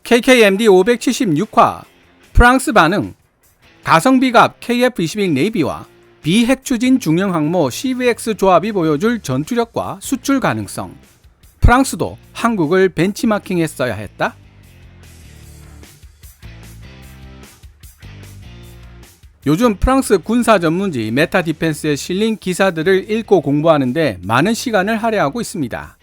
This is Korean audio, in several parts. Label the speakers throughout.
Speaker 1: KKMD 576화 프랑스 반응. 가성비갑 KF-21 네이비와 비핵추진 중형항모 CVX 조합이 보여줄 전투력과 수출 가능성. 프랑스도 한국을 벤치마킹했어야 했다? 요즘 프랑스 군사 전문지 메타 디펜스에 실린 기사들을 읽고 공부하는데 많은 시간을 할애하고 있습니다.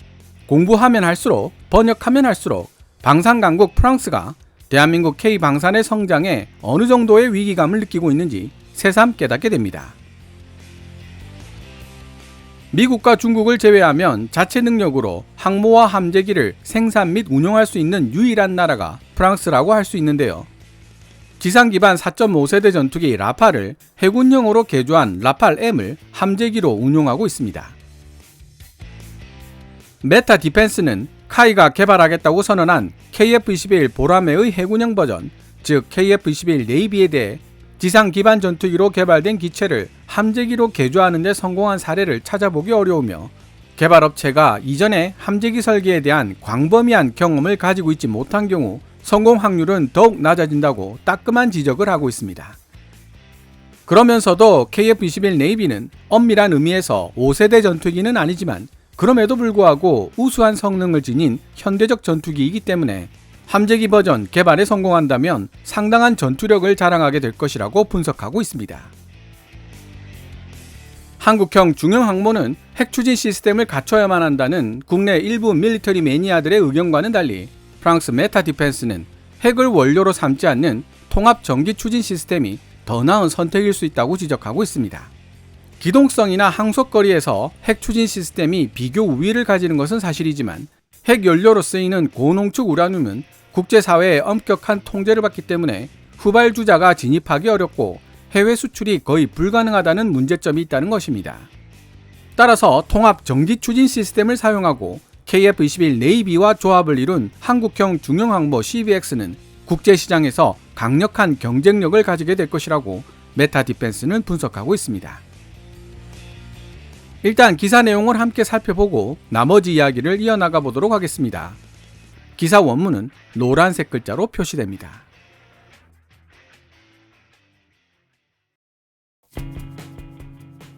Speaker 1: 공부하면 할수록, 번역하면 할수록 방산강국 프랑스가 대한민국 K방산의 성장에 어느 정도의 위기감을 느끼고 있는지 새삼 깨닫게 됩니다. 미국과 중국을 제외하면 자체 능력으로 항모와 함재기를 생산 및 운용할 수 있는 유일한 나라가 프랑스라고 할 수 있는데요. 지상 기반 4.5세대 전투기 라팔을 해군용으로 개조한 라팔 M을 함재기로 운용하고 있습니다. 메타 디펜스는 카이가 개발하겠다고 선언한 KF-21 보라매의 해군형 버전, 즉 KF-21 네이비에 대해 지상 기반 전투기로 개발된 기체를 함재기로 개조하는 데 성공한 사례를 찾아보기 어려우며, 개발업체가 이전에 함재기 설계에 대한 광범위한 경험을 가지고 있지 못한 경우 성공 확률은 더욱 낮아진다고 따끔한 지적을 하고 있습니다. 그러면서도 KF-21 네이비는 엄밀한 의미에서 5세대 전투기는 아니지만 그럼에도 불구하고 우수한 성능을 지닌 현대적 전투기이기 때문에 함재기 버전 개발에 성공한다면 상당한 전투력을 자랑하게 될 것이라고 분석하고 있습니다. 한국형 중형항모는 핵추진 시스템을 갖춰야만 한다는 국내 일부 밀리터리 매니아들의 의견과는 달리 프랑스 메타 디펜스는 핵을 원료로 삼지 않는 통합 전기 추진 시스템이 더 나은 선택일 수 있다고 지적하고 있습니다. 기동성이나 항속거리에서 핵 추진 시스템이 비교 우위를 가지는 것은 사실이지만 핵 연료로 쓰이는 고농축 우라늄은 국제사회의 엄격한 통제를 받기 때문에 후발주자가 진입하기 어렵고 해외 수출이 거의 불가능하다는 문제점이 있다는 것입니다. 따라서 통합 전기 추진 시스템을 사용하고 KF-21 네이비와 조합을 이룬 한국형 중형항모 CVX는 국제시장에서 강력한 경쟁력을 가지게 될 것이라고 메타 디펜스는 분석하고 있습니다. 일단 기사 내용을 함께 살펴보고 나머지 이야기를 이어나가 보도록 하겠습니다. 기사 원문은 노란색 글자로 표시됩니다.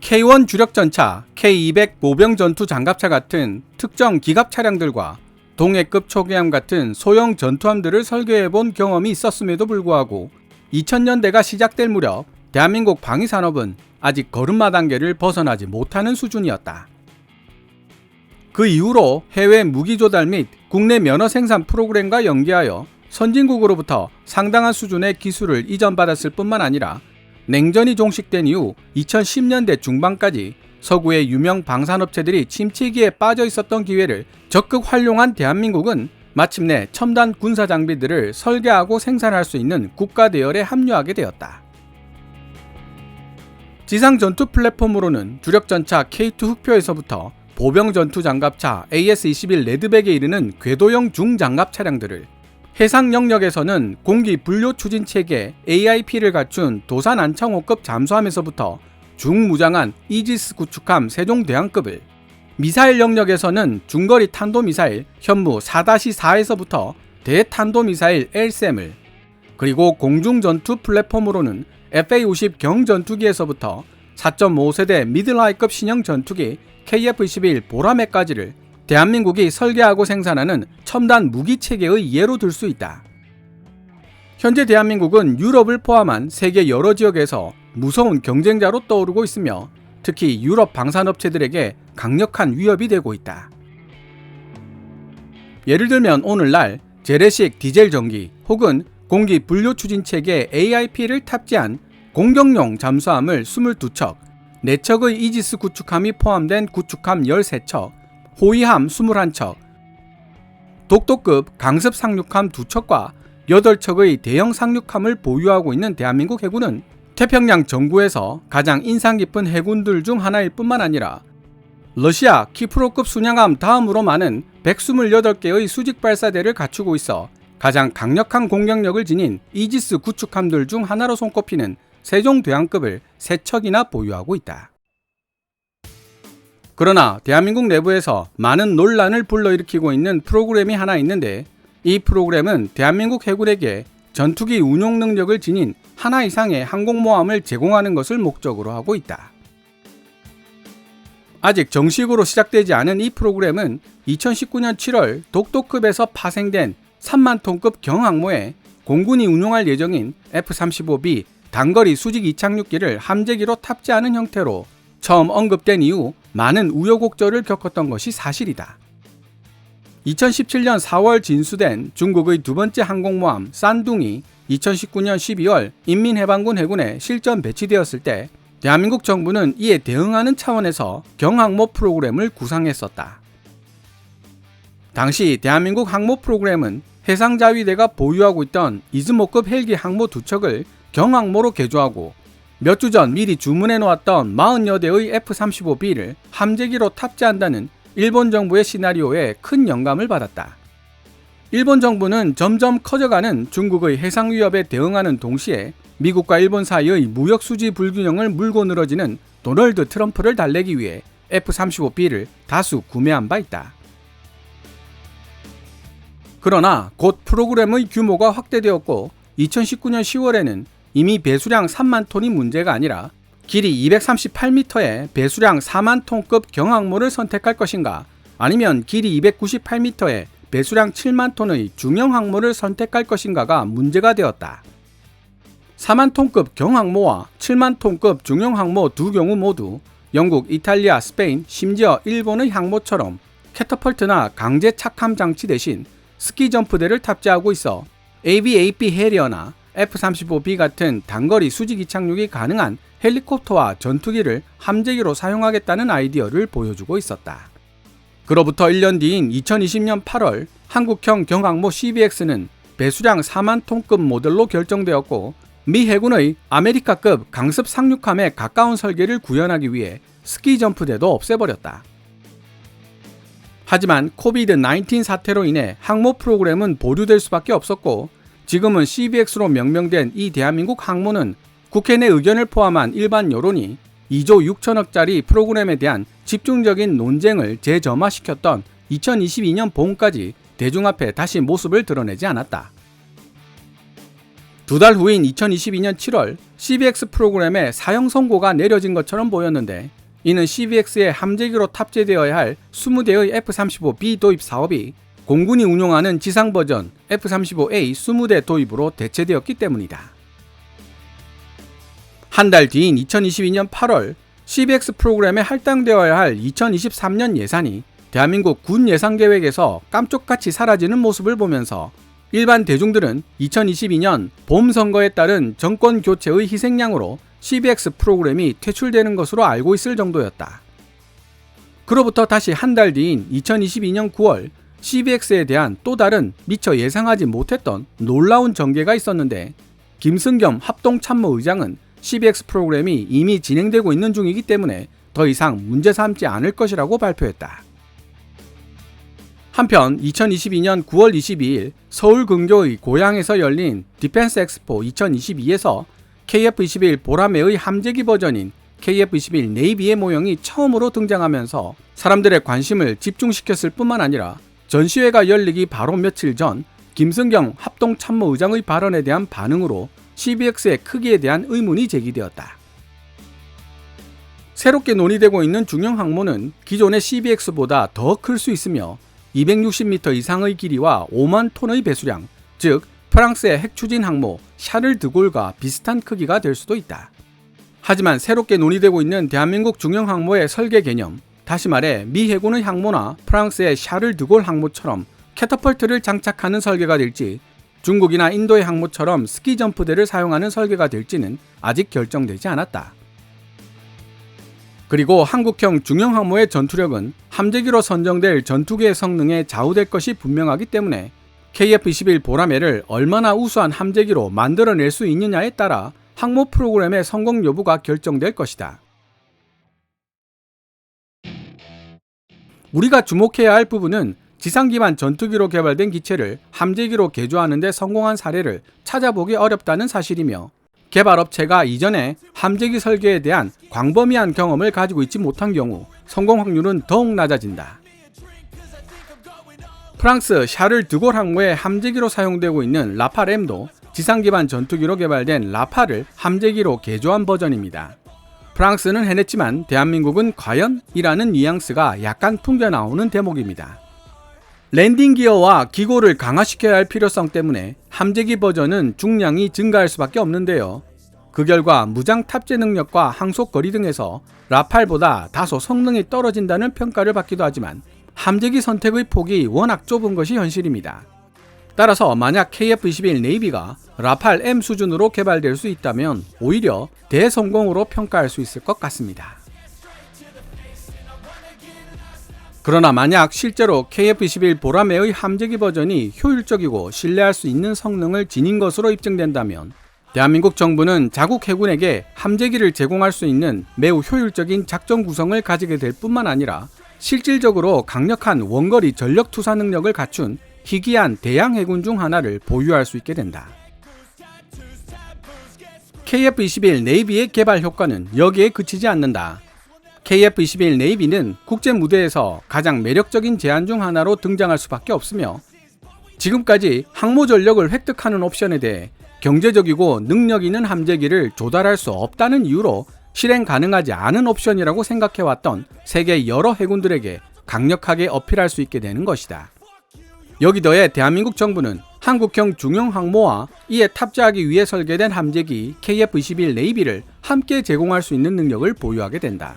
Speaker 1: K1 주력전차, K200 보병전투 장갑차 같은 특정 기갑 차량들과 동해급 초계함 같은 소형 전투함들을 설계해본 경험이 있었음에도 불구하고 2000년대가 시작될 무렵 대한민국 방위산업은 아직 걸음마 단계를 벗어나지 못하는 수준이었다. 그 이후로 해외 무기 조달 및 국내 면허 생산 프로그램과 연계하여 선진국으로부터 상당한 수준의 기술을 이전받았을 뿐만 아니라 냉전이 종식된 이후 2010년대 중반까지 서구의 유명 방산업체들이 침체기에 빠져 있었던 기회를 적극 활용한 대한민국은 마침내 첨단 군사 장비들을 설계하고 생산할 수 있는 국가 대열에 합류하게 되었다. 지상 전투 플랫폼으로는 주력전차 K2 흑표에서부터 보병 전투 장갑차 AS-21 레드백에 이르는 궤도형 중장갑 차량들을, 해상 영역에서는 공기 분료 추진 체계 AIP를 갖춘 도산 안창호급 잠수함에서부터 중무장한 이지스 구축함 세종대왕급을, 미사일 영역에서는 중거리 탄도미사일 현무 4-4에서부터 대탄도미사일 LSM을, 그리고 공중전투 플랫폼으로는 FA-50 경전투기에서부터 4.5세대 미들하이급 신형 전투기 KF-21 보라매까지를 대한민국이 설계하고 생산하는 첨단 무기체계의 예로 들 수 있다. 현재 대한민국은 유럽을 포함한 세계 여러 지역에서 무서운 경쟁자로 떠오르고 있으며 특히 유럽 방산업체들에게 강력한 위협이 되고 있다. 예를 들면 오늘날 재래식 디젤 전기 혹은 공기 분료 추진 체계 AIP를 탑재한 공격용 잠수함을 22척, 4척의 이지스 구축함이 포함된 구축함 13척, 호위함 21척, 독도급 강습 상륙함 2척과 8척의 대형 상륙함을 보유하고 있는 대한민국 해군은 태평양 전구에서 가장 인상 깊은 해군들 중 하나일 뿐만 아니라 러시아 키프로급 순양함 다음으로 많은 128개의 수직 발사대를 갖추고 있어 가장 강력한 공격력을 지닌 이지스 구축함들 중 하나로 손꼽히는 세종대왕급을 3척이나 보유하고 있다. 그러나 대한민국 내부에서 많은 논란을 불러일으키고 있는 프로그램이 하나 있는데 이 프로그램은 대한민국 해군에게 전투기 운용 능력을 지닌 하나 이상의 항공모함을 제공하는 것을 목적으로 하고 있다. 아직 정식으로 시작되지 않은 이 프로그램은 2019년 7월 독도급에서 파생된 3만 톤급 경항모에 공군이 운용할 예정인 F-35B 단거리 수직 이착륙기를 함재기로 탑재하는 형태로 처음 언급된 이후 많은 우여곡절을 겪었던 것이 사실이다. 2017년 4월 진수된 중국의 두 번째 항공모함 싼둥이 2019년 12월 인민해방군 해군에 실전 배치되었을 때 대한민국 정부는 이에 대응하는 차원에서 경항모 프로그램을 구상했었다. 당시 대한민국 항모 프로그램은 해상자위대가 보유하고 있던 이즈모급 헬기 항모 2척을 경항모로 개조하고 몇 주 전 미리 주문해 놓았던 40여 대의 F-35B를 함재기로 탑재한다는 일본 정부의 시나리오에 큰 영감을 받았다. 일본 정부는 점점 커져가는 중국의 해상 위협에 대응하는 동시에 미국과 일본 사이의 무역 수지 불균형을 물고 늘어지는 도널드 트럼프를 달래기 위해 F-35B를 다수 구매한 바 있다. 그러나 곧 프로그램의 규모가 확대되었고 2019년 10월에는 이미 배수량 3만 톤이 문제가 아니라 길이 238m의 배수량 4만 톤급 경항모를 선택할 것인가 아니면 길이 298m의 배수량 7만 톤의 중형 항모를 선택할 것인가가 문제가 되었다. 4만 톤급 경항모와 7만 톤급 중형 항모 두 경우 모두 영국, 이탈리아, 스페인, 심지어 일본의 항모처럼 캐터펄트나 강제 착함 장치 대신 스키 점프대를 탑재하고 있어 AVAP 해리어나 F-35B 같은 단거리 수직 이착륙이 가능한 헬리콥터와 전투기를 함재기로 사용하겠다는 아이디어를 보여주고 있었다. 그로부터 1년 뒤인 2020년 8월 한국형 경항모 CBX는 배수량 4만 톤급 모델로 결정되었고 미 해군의 아메리카급 강습 상륙함에 가까운 설계를 구현하기 위해 스키 점프대도 없애버렸다. 하지만 코비드-19 사태로 인해 항모 프로그램은 보류될 수밖에 없었고 지금은 CBX로 명명된 이 대한민국 항모는 국회 내 의견을 포함한 일반 여론이 2조 6천억짜리 프로그램에 대한 집중적인 논쟁을 재점화시켰던 2022년 봄까지 대중 앞에 다시 모습을 드러내지 않았다. 두 달 후인 2022년 7월 CBX 프로그램의 사형 선고가 내려진 것처럼 보였는데 이는 CBX의 함재기로 탑재되어야 할 20대의 F-35B 도입 사업이 공군이 운용하는 지상 버전 F-35A 20대 도입으로 대체되었기 때문이다. 한 달 뒤인 2022년 8월 CBX 프로그램에 할당되어야 할 2023년 예산이 대한민국 군 예산 계획에서 깜짝같이 사라지는 모습을 보면서 일반 대중들은 2022년 봄 선거에 따른 정권 교체의 희생양으로 CBX 프로그램이 퇴출되는 것으로 알고 있을 정도였다. 그로부터 다시 한 달 뒤인 2022년 9월 CBX에 대한 또 다른 미처 예상하지 못했던 놀라운 전개가 있었는데 김승겸 합동참모의장은 CBX 프로그램이 이미 진행되고 있는 중이기 때문에 더 이상 문제 삼지 않을 것이라고 발표했다. 한편 2022년 9월 22일 서울 근교의 고양에서 열린 디펜스 엑스포 2022에서 KF-21 보라매의 함재기 버전인 KF-21 네이비의 모형이 처음으로 등장하면서 사람들의 관심을 집중시켰을 뿐만 아니라 전시회가 열리기 바로 며칠 전 김승경 합동참모의장의 발언에 대한 반응으로 CBX의 크기에 대한 의문이 제기되었다. 새롭게 논의되고 있는 중형 항모는 기존의 CBX보다 더 클 수 있으며 260m 이상의 길이와 5만 톤의 배수량, 즉 프랑스의 핵추진 항모 샤를 드골과 비슷한 크기가 될 수도 있다. 하지만 새롭게 논의되고 있는 대한민국 중형 항모의 설계 개념, 다시 말해 미 해군의 항모나 프랑스의 샤를 드골 항모처럼 캐터펄트를 장착하는 설계가 될지 중국이나 인도의 항모처럼 스키 점프대를 사용하는 설계가 될지는 아직 결정되지 않았다. 그리고 한국형 중형 항모의 전투력은 함재기로 선정될 전투기의 성능에 좌우될 것이 분명하기 때문에 KF-21 보라매를 얼마나 우수한 함재기로 만들어낼 수 있느냐에 따라 항모 프로그램의 성공 여부가 결정될 것이다. 우리가 주목해야 할 부분은 지상 기반 전투기로 개발된 기체를 함재기로 개조하는 데 성공한 사례를 찾아보기 어렵다는 사실이며 개발업체가 이전에 함재기 설계에 대한 광범위한 경험을 가지고 있지 못한 경우 성공 확률은 더욱 낮아진다. 프랑스 샤를 드골 항모의 함재기로 사용되고 있는 라팔 M도 지상 기반 전투기로 개발된 라팔을 함재기로 개조한 버전입니다. 프랑스는 해냈지만 대한민국은 과연? 이라는 뉘앙스가 약간 풍겨나오는 대목입니다. 랜딩 기어와 기고를 강화시켜야 할 필요성 때문에 함재기 버전은 중량이 증가할 수밖에 없는데요. 그 결과 무장 탑재 능력과 항속 거리 등에서 라팔보다 다소 성능이 떨어진다는 평가를 받기도 하지만 함재기 선택의 폭이 워낙 좁은 것이 현실입니다. 따라서 만약 KF-21 네이비가 라팔 M 수준으로 개발될 수 있다면 오히려 대성공으로 평가할 수 있을 것 같습니다. 그러나 만약 실제로 KF-21 보라매의 함재기 버전이 효율적이고 신뢰할 수 있는 성능을 지닌 것으로 입증된다면 대한민국 정부는 자국 해군에게 함재기를 제공할 수 있는 매우 효율적인 작전 구성을 가지게 될 뿐만 아니라 실질적으로 강력한 원거리 전력 투사 능력을 갖춘 희귀한 대양 해군 중 하나를 보유할 수 있게 된다. KF-21 네이비의 개발 효과는 여기에 그치지 않는다. KF-21 네이비는 국제 무대에서 가장 매력적인 제안 중 하나로 등장할 수밖에 없으며 지금까지 항모 전력을 획득하는 옵션에 대해 경제적이고 능력 있는 함재기를 조달할 수 없다는 이유로 실행 가능하지 않은 옵션이라고 생각해왔던 세계 여러 해군들에게 강력하게 어필할 수 있게 되는 것이다. 여기 더해 대한민국 정부는 한국형 중형 항모와 이에 탑재하기 위해 설계된 함재기 KF-21 네이비를 함께 제공할 수 있는 능력을 보유하게 된다.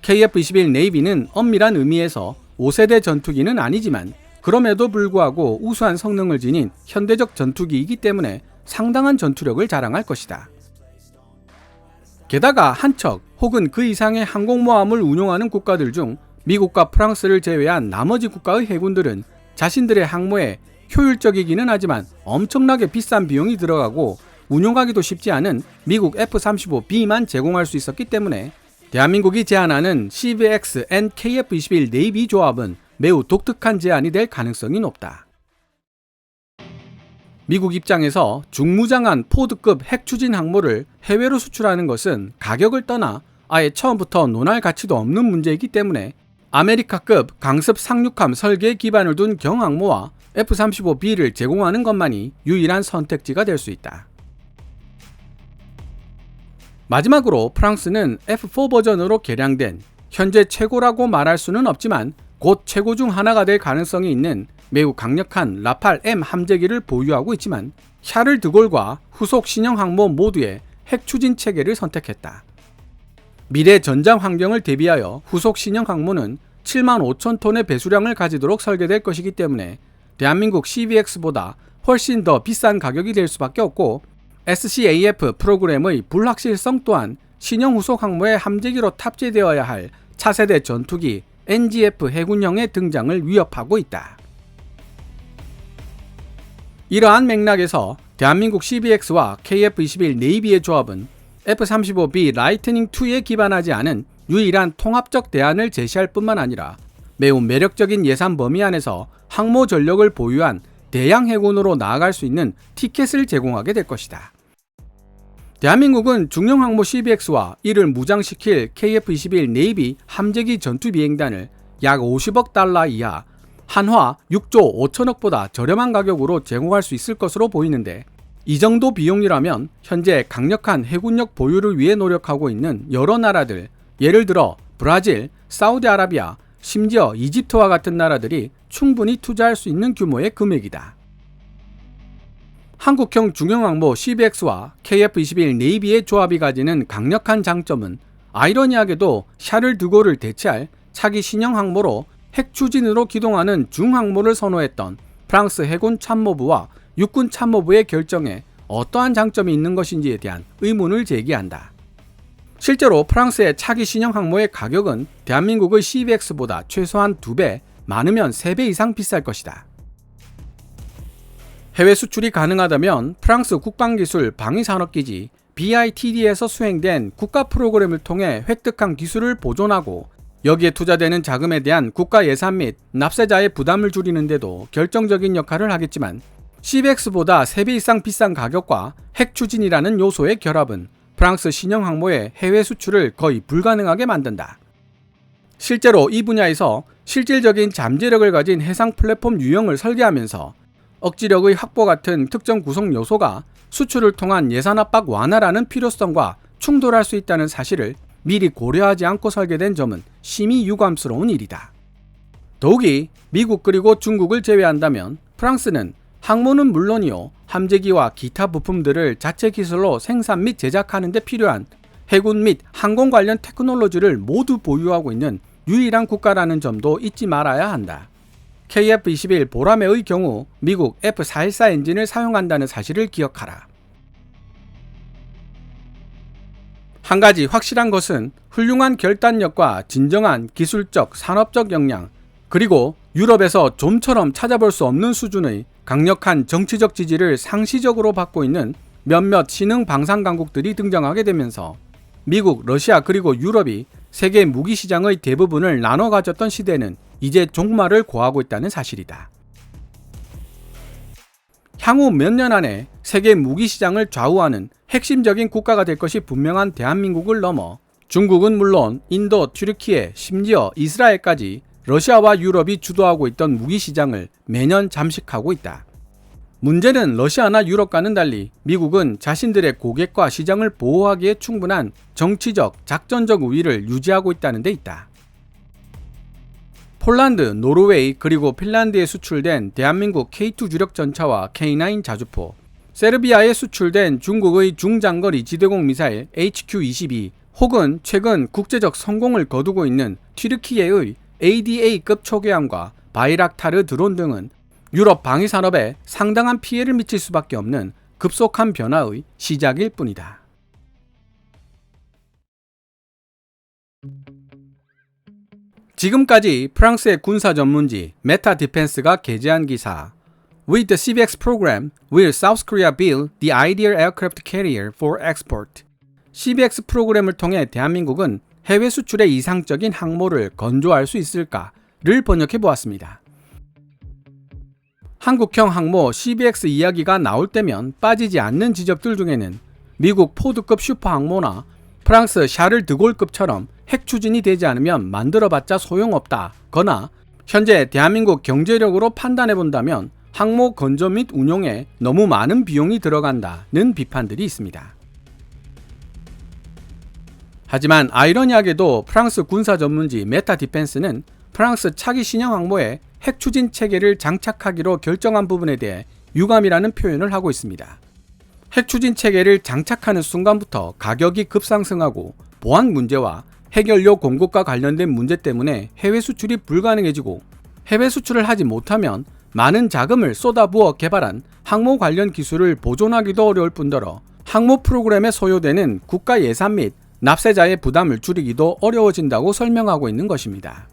Speaker 1: KF-21 네이비는 엄밀한 의미에서 5세대 전투기는 아니지만 그럼에도 불구하고 우수한 성능을 지닌 현대적 전투기이기 때문에 상당한 전투력을 자랑할 것이다. 게다가 한 척 혹은 그 이상의 항공모함을 운용하는 국가들 중 미국과 프랑스를 제외한 나머지 국가의 해군들은 자신들의 항모에 효율적이기는 하지만 엄청나게 비싼 비용이 들어가고 운용하기도 쉽지 않은 미국 F-35B만 제공할 수 있었기 때문에 대한민국이 제안하는 CVX-N KF-21 네이비 조합은 매우 독특한 제안이 될 가능성이 높다. 미국 입장에서 중무장한 포드급 핵추진 항모를 해외로 수출하는 것은 가격을 떠나 아예 처음부터 논할 가치도 없는 문제이기 때문에 아메리카급 강습 상륙함 설계에 기반을 둔 경항모와 F-35B를 제공하는 것만이 유일한 선택지가 될 수 있다. 마지막으로 프랑스는 F4 버전으로 개량된 현재 최고라고 말할 수는 없지만 곧 최고 중 하나가 될 가능성이 있는 매우 강력한 라팔 M 함재기를 보유하고 있지만 샤를 드골과 후속 신형 항모 모두의 핵 추진 체계를 선택했다. 미래 전장 환경을 대비하여 후속 신형 항모는 75,000톤의 배수량을 가지도록 설계될 것이기 때문에 대한민국 CVX보다 훨씬 더 비싼 가격이 될 수밖에 없고 SCAF 프로그램의 불확실성 또한 신형 후속 항모의 함재기로 탑재되어야 할 차세대 전투기 NGF 해군형의 등장을 위협하고 있다. 이러한 맥락에서 대한민국 CVX와 KF-21 네이비의 조합은 F-35B 라이트닝2에 기반하지 않은 유일한 통합적 대안을 제시할 뿐만 아니라 매우 매력적인 예산 범위 안에서 항모 전력을 보유한 대양 해군으로 나아갈 수 있는 티켓을 제공하게 될 것이다. 대한민국은 중형 항모 CVX와 이를 무장시킬 KF-21 네이비 함재기 전투비행단을 약 50억 달러 이하 한화 6조 5천억보다 저렴한 가격으로 제공할 수 있을 것으로 보이는데 이 정도 비용이라면 현재 강력한 해군력 보유를 위해 노력하고 있는 여러 나라들, 예를 들어 브라질, 사우디아라비아, 심지어 이집트와 같은 나라들이 충분히 투자할 수 있는 규모의 금액이다. 한국형 중형항모 CVX와 KF-21 네이비의 조합이 가지는 강력한 장점은 아이러니하게도 샤를 드골을 대체할 차기 신형 항모로 핵추진으로 기동하는 중항모를 선호했던 프랑스 해군 참모부와 육군 참모부의 결정에 어떠한 장점이 있는 것인지에 대한 의문을 제기한다. 실제로 프랑스의 차기 신형 항모의 가격은 대한민국의 CVX보다 최소한 2배, 많으면 3배 이상 비쌀 것이다. 해외 수출이 가능하다면 프랑스 국방기술 방위산업기지 BITD에서 수행된 국가 프로그램을 통해 획득한 기술을 보존하고 여기에 투자되는 자금에 대한 국가 예산 및 납세자의 부담을 줄이는 데도 결정적인 역할을 하겠지만 CVX보다 3배 이상 비싼 가격과 핵추진이라는 요소의 결합은 프랑스 신형 항모의 해외 수출을 거의 불가능하게 만든다. 실제로 이 분야에서 실질적인 잠재력을 가진 해상 플랫폼 유형을 설계하면서 억지력의 확보 같은 특정 구성 요소가 수출을 통한 예산 압박 완화라는 필요성과 충돌할 수 있다는 사실을 미리 고려하지 않고 설계된 점은 심히 유감스러운 일이다. 더욱이 미국 그리고 중국을 제외한다면 프랑스는 항모는 물론이요, 함재기와 기타 부품들을 자체 기술로 생산 및 제작하는 데 필요한 해군 및 항공 관련 테크놀로지를 모두 보유하고 있는 유일한 국가라는 점도 잊지 말아야 한다. KF-21 보라매의 경우 미국 F-414 엔진을 사용한다는 사실을 기억하라. 한 가지 확실한 것은 훌륭한 결단력과 진정한 기술적, 산업적 역량, 그리고 유럽에서 좀처럼 찾아볼 수 없는 수준의 강력한 정치적 지지를 상시적으로 받고 있는 몇몇 신흥 방산 강국들이 등장하게 되면서 미국, 러시아 그리고 유럽이 세계 무기 시장의 대부분을 나눠 가졌던 시대는 이제 종말을 고하고 있다는 사실이다. 향후 몇 년 안에 세계 무기 시장을 좌우하는 핵심적인 국가가 될 것이 분명한 대한민국을 넘어 중국은 물론 인도, 튀르키예, 심지어 이스라엘까지 러시아와 유럽이 주도하고 있던 무기 시장을 매년 잠식하고 있다. 문제는 러시아나 유럽과는 달리 미국은 자신들의 고객과 시장을 보호하기에 충분한 정치적, 작전적 우위를 유지하고 있다는 데 있다. 폴란드, 노르웨이 그리고 핀란드에 수출된 대한민국 K2 주력 전차와 K9 자주포, 세르비아에 수출된 중국의 중장거리 지대공 미사일 HQ-22, 혹은 최근 국제적 성공을 거두고 있는 튀르키예의 ADA급 초계함과 바이락타르 드론 등은 유럽 방위산업에 상당한 피해를 미칠 수밖에 없는 급속한 변화의 시작일 뿐이다. 지금까지 프랑스의 군사 전문지 메타 디펜스가 게재한 기사 With the CBX program, will South Korea build the ideal aircraft carrier for export? CBX 프로그램을 통해 대한민국은 해외 수출의 이상적인 항모를 건조할 수 있을까를 번역해 보았습니다. 한국형 항모 CBX 이야기가 나올 때면 빠지지 않는 지적들 중에는 미국 포드급 슈퍼 항모나 프랑스 샤를 드골급처럼 핵 추진이 되지 않으면 만들어봤자 소용없다거나 현재 대한민국 경제력으로 판단해본다면 항모 건조 및 운용에 너무 많은 비용이 들어간다는 비판들이 있습니다. 하지만 아이러니하게도 프랑스 군사 전문지 메타 디펜스는 프랑스 차기 신형 항모에 핵 추진 체계를 장착하기로 결정한 부분에 대해 유감이라는 표현을 하고 있습니다. 핵 추진 체계를 장착하는 순간부터 가격이 급상승하고 보안 문제와 핵연료 공급과 관련된 문제 때문에 해외 수출이 불가능해지고 해외 수출을 하지 못하면 많은 자금을 쏟아부어 개발한 항모 관련 기술을 보존하기도 어려울 뿐더러 항모 프로그램에 소요되는 국가 예산 및 납세자의 부담을 줄이기도 어려워진다고 설명하고 있는 것입니다.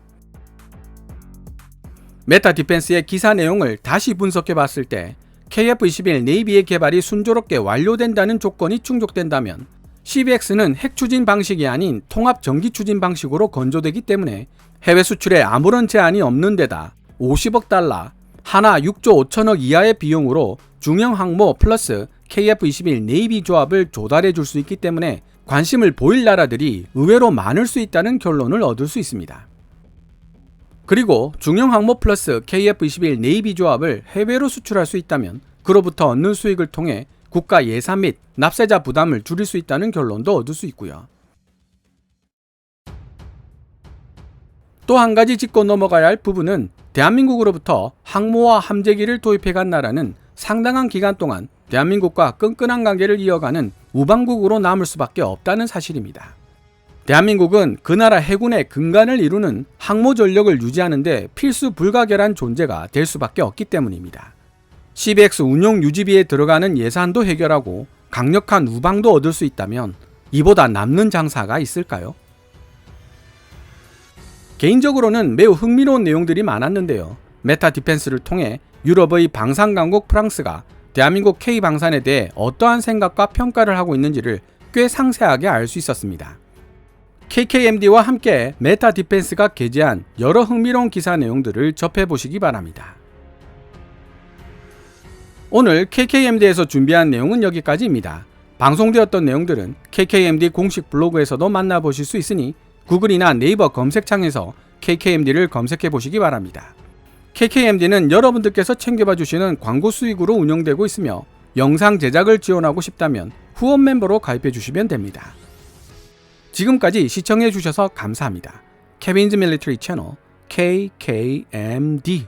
Speaker 1: 메타 디펜스의 기사 내용을 다시 분석해 봤을 때 KF-21 네이비의 개발이 순조롭게 완료된다는 조건이 충족된다면 CBX는 핵 추진 방식이 아닌 통합 전기 추진 방식으로 건조되기 때문에 해외 수출에 아무런 제한이 없는 데다 50억 달러, 하나 6조 5천억 이하의 비용으로 중형 항모 플러스 KF-21 네이비 조합을 조달해 줄 수 있기 때문에 관심을 보일 나라들이 의외로 많을 수 있다는 결론을 얻을 수 있습니다. 그리고 중형 항모 플러스 KF-21 네이비 조합을 해외로 수출할 수 있다면 그로부터 얻는 수익을 통해 국가 예산 및 납세자 부담을 줄일 수 있다는 결론도 얻을 수 있고요. 또 한 가지 짚고 넘어가야 할 부분은 대한민국으로부터 항모와 함재기를 도입해간 나라는 상당한 기간 동안 대한민국과 끈끈한 관계를 이어가는 우방국으로 남을 수밖에 없다는 사실입니다. 대한민국은 그 나라 해군의 근간을 이루는 항모 전력을 유지하는 데 필수 불가결한 존재가 될 수밖에 없기 때문입니다. CBX 운용 유지비에 들어가는 예산도 해결하고 강력한 우방도 얻을 수 있다면 이보다 남는 장사가 있을까요? 개인적으로는 매우 흥미로운 내용들이 많았는데요. 메타 디펜스를 통해 유럽의 방산 강국 프랑스가 대한민국 K방산에 대해 어떠한 생각과 평가를 하고 있는지를 꽤 상세하게 알 수 있었습니다. KKMD와 함께 메타 디펜스가 게재한 여러 흥미로운 기사 내용들을 접해보시기 바랍니다. 오늘 KKMD에서 준비한 내용은 여기까지입니다. 방송되었던 내용들은 KKMD 공식 블로그에서도 만나보실 수 있으니 구글이나 네이버 검색창에서 KKMD를 검색해 보시기 바랍니다. KKMD는 여러분들께서 챙겨봐 주시는 광고 수익으로 운영되고 있으며 영상 제작을 지원하고 싶다면 후원 멤버로 가입해 주시면 됩니다. 지금까지 시청해 주셔서 감사합니다. 케빈즈 밀리터리 채널 KKMD